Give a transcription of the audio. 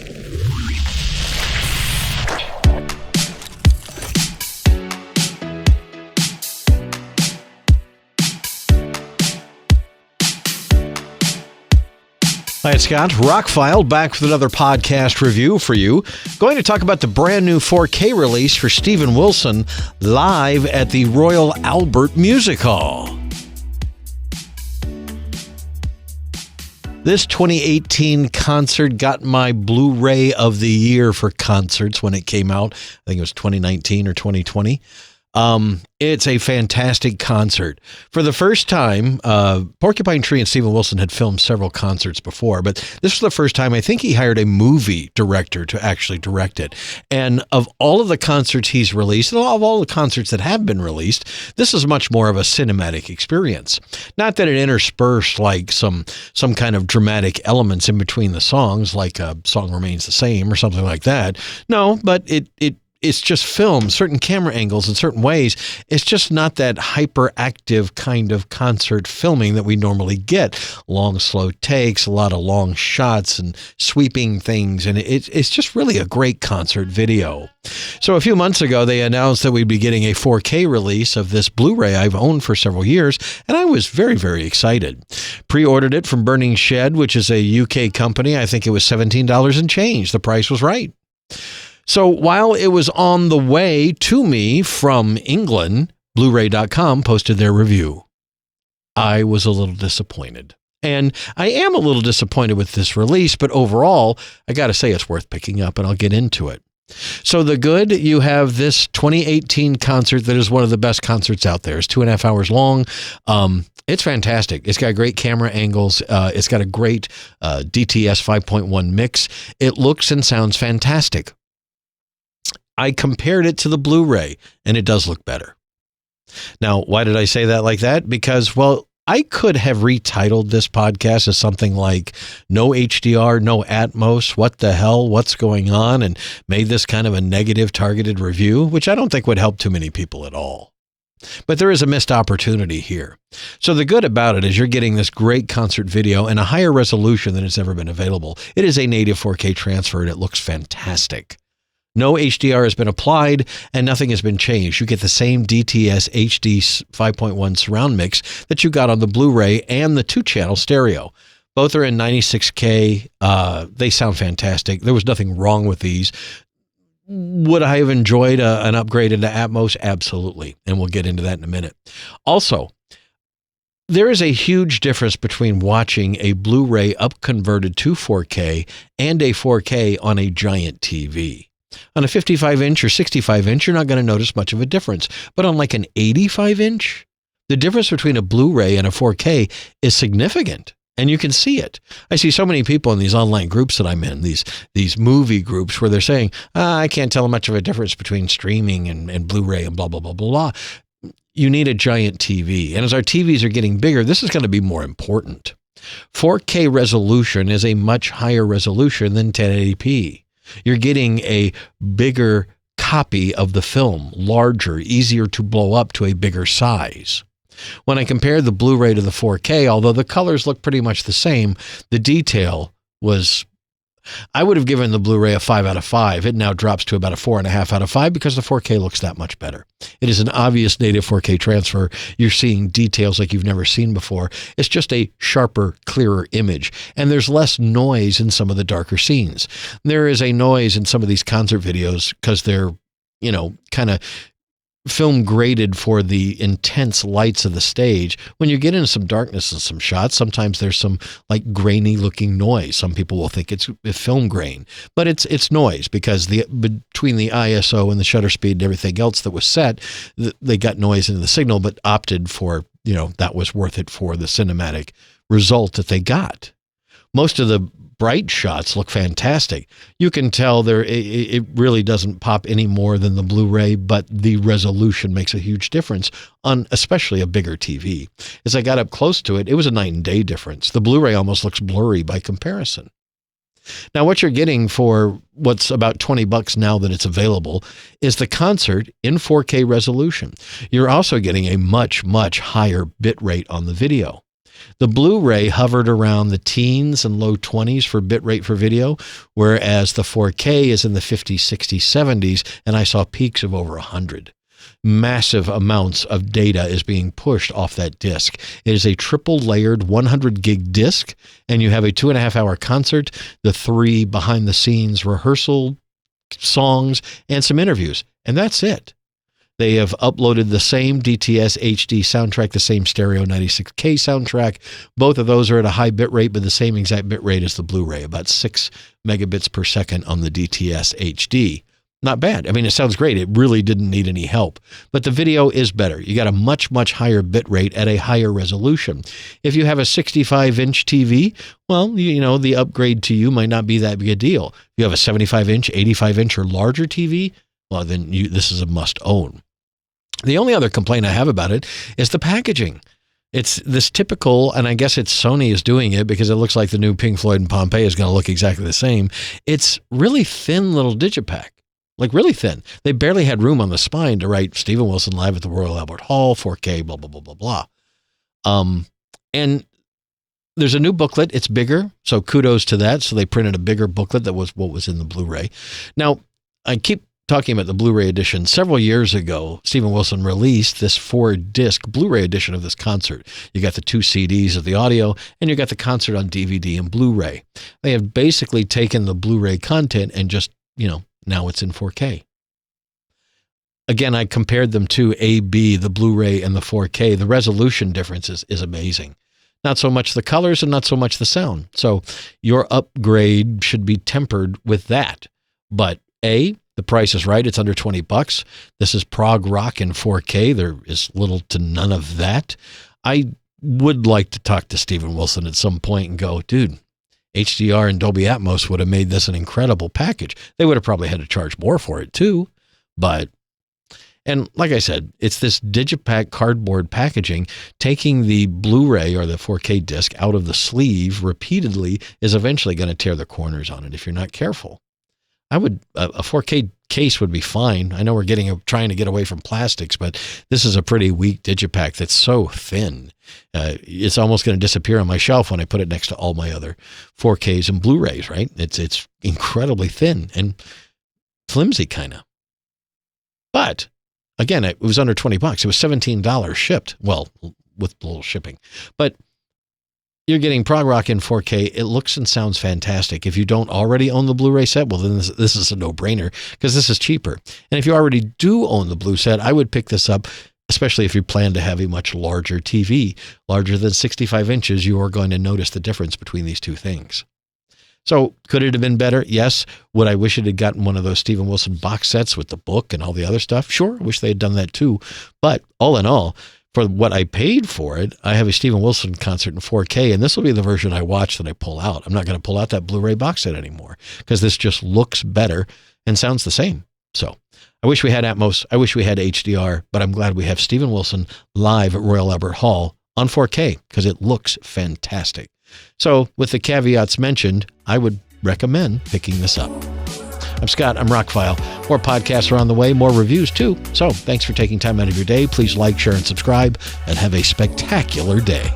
Hi, it's Scott. ROCKFILE back with another podcast review for you. Going to talk about the brand new 4K release for Steven Wilson live at the Royal Albert Music Hall. This 2018 concert got my Blu-ray of the year for concerts when it came out. I think it was 2019 or 2020. It's a fantastic concert. For the first time, Porcupine Tree and Steven Wilson had filmed several concerts before, but this was the first time I think he hired a movie director to actually direct it. And of all of the concerts he's released, and of all the concerts that have been released, this is much more of a cinematic experience. Not that it interspersed like some kind of dramatic elements in between the songs, like a song remains the same or something like that. No, but it's just filmed, certain camera angles in certain ways. It's just not that hyperactive kind of concert filming that we normally get. Long, slow takes, a lot of long shots and sweeping things. And it's just really a great concert video. So a few months ago, they announced that we'd be getting a 4K release of this Blu-ray I've owned for several years. And I was very, very excited. Pre-ordered it from Burning Shed, which is a UK company. I think it was $17 and change. The price was right. So while it was on the way to me from England, Blu-ray.com posted their review. I was a little disappointed. And I am a little disappointed with this release, but overall, I got to say it's worth picking up, and I'll get into it. So the good, you have this 2018 concert that is one of the best concerts out there. It's 2.5 hours long. It's fantastic. It's got great camera angles. It's got a great DTS 5.1 mix. It looks and sounds fantastic. I compared it to the Blu-ray, and it does look better. Now, why did I say that like that? Because, well, I could have retitled this podcast as something like No HDR, No Atmos, What the Hell, What's Going On, and made this kind of a negative targeted review, which I don't think would help too many people at all. But there is a missed opportunity here. So the good about it is you're getting this great concert video and a higher resolution than it's ever been available. It is a native 4K transfer, and it looks fantastic. No HDR has been applied and nothing has been changed. You get the same DTS HD 5.1 surround mix that you got on the Blu-ray and the 2-channel stereo. Both are in 96K. They sound fantastic. There was nothing wrong with these. Would I have enjoyed an upgrade into Atmos? Absolutely. And we'll get into that in a minute. Also, there is a huge difference between watching a Blu-ray up-converted to 4K and a 4K on a giant TV. On a 55-inch or 65-inch, you're not going to notice much of a difference. But on like an 85-inch, the difference between a Blu-ray and a 4K is significant, and you can see it. I see so many people in these online groups that I'm in, these movie groups, where they're saying, I can't tell much of a difference between streaming and Blu-ray and blah, blah, blah, blah, blah. You need a giant TV. And as our TVs are getting bigger, this is going to be more important. 4K resolution is a much higher resolution than 1080p. You're getting a bigger copy of the film, larger, easier to blow up to a bigger size. When I compared the Blu-ray to the 4K, although the colors look pretty much the same, the detail was, I would have given the Blu-ray a 5 out of 5. It now drops to about a 4.5 out of 5 because the 4K looks that much better. It is an obvious native 4K transfer. You're seeing details like you've never seen before. It's just a sharper, clearer image. And there's less noise in some of the darker scenes. There is a noise in some of these concert videos because they're, kind of film graded for the intense lights of the stage. When you get into some darkness in some shots, sometimes there's some like grainy looking noise. Some people will think it's film grain, but it's noise because between the ISO and the shutter speed and everything else that was set, they got noise into the signal, but opted for, that was worth it for the cinematic result that they got. Most of the bright shots look fantastic. You can tell it really doesn't pop any more than the Blu-ray, but the resolution makes a huge difference on especially a bigger TV. As I got up close to it, it was a night and day difference. The Blu-ray almost looks blurry by comparison. Now, what you're getting for what's about $20 now that it's available is the concert in 4K resolution. You're also getting a much, much higher bit rate on the video. The Blu-ray hovered around the teens and low 20s for bitrate for video, whereas the 4K is in the 50s, 60s, 70s, and I saw peaks of over 100. Massive amounts of data is being pushed off that disc. It is a triple layered 100 gig disc, and you have a 2.5-hour concert, the 3 behind the scenes rehearsal songs, and some interviews. And that's it. They have uploaded the same DTS HD soundtrack, the same stereo 96K soundtrack. Both of those are at a high bit rate, but the same exact bit rate as the Blu-ray, about 6 megabits per second on the DTS HD. Not bad. I mean, it sounds great. It really didn't need any help. But the video is better. You got a much, much higher bit rate at a higher resolution. If you have a 65-inch TV, well, you know, the upgrade to you might not be that big a deal. If you have a 75-inch, 85-inch, or larger TV, well, then this is a must-own. The only other complaint I have about it is the packaging. It's this typical, and I guess it's Sony is doing it because it looks like the new Pink Floyd and Pompeii is going to look exactly the same. It's really thin little digipack, like really thin. They barely had room on the spine to write Steven Wilson live at the Royal Albert Hall, 4K, blah, blah, blah, blah, blah. And there's a new booklet. It's bigger, so kudos to that. So they printed a bigger booklet that was what was in the Blu-ray. Now, I keep talking about the Blu-ray edition. Several years ago, Steven Wilson released this 4-disc Blu-ray edition of this concert. You got the 2 CDs of the audio, and you got the concert on DVD and Blu-ray. They have basically taken the Blu-ray content and just, now it's in 4K. Again, I compared them to AB, the Blu-ray and the 4K. The resolution difference is amazing. Not so much the colors and not so much the sound. So your upgrade should be tempered with that. But the price is right. It's under $20. This is prog rock in 4K. There is little to none of that. I would like to talk to Steven Wilson at some point and go, dude, HDR and Dolby Atmos would have made this an incredible package. They would have probably had to charge more for it too. And like I said, it's this Digipack cardboard packaging. Taking the Blu-ray or the 4K disc out of the sleeve repeatedly is eventually going to tear the corners on it if you're not careful. A 4K case would be fine. I know we're trying to get away from plastics, but this is a pretty weak Digipack that's so thin. It's almost going to disappear on my shelf when I put it next to all my other 4Ks and Blu-rays, right? It's incredibly thin and flimsy kind of. But again, it was under $20. It was $17 shipped. Well, with a little shipping. But you're getting prog rock in 4K. It looks and sounds fantastic. If you don't already own the Blu-ray set, well, then this is a no-brainer because this is cheaper. And if you already do own the Blu set, I would pick this up, especially if you plan to have a much larger TV. Larger than 65 inches, you are going to notice the difference between these two things. So could it have been better? Yes. Would I wish it had gotten one of those Steven Wilson box sets with the book and all the other stuff? Sure. I wish they had done that too. But all in all, for what I paid for it, I have a Steven Wilson concert in 4K, and this will be the version I watch that I pull out. I'm not going to pull out that Blu-ray box set anymore because this just looks better and sounds the same. So I wish we had Atmos. I wish we had HDR, but I'm glad we have Steven Wilson live at Royal Albert Hall on 4K because it looks fantastic. So with the caveats mentioned, I would recommend picking this up. I'm Scott. I'm ROCKFILE. More podcasts are on the way, more reviews too. So thanks for taking time out of your day. Please like, share, and subscribe, and have a spectacular day.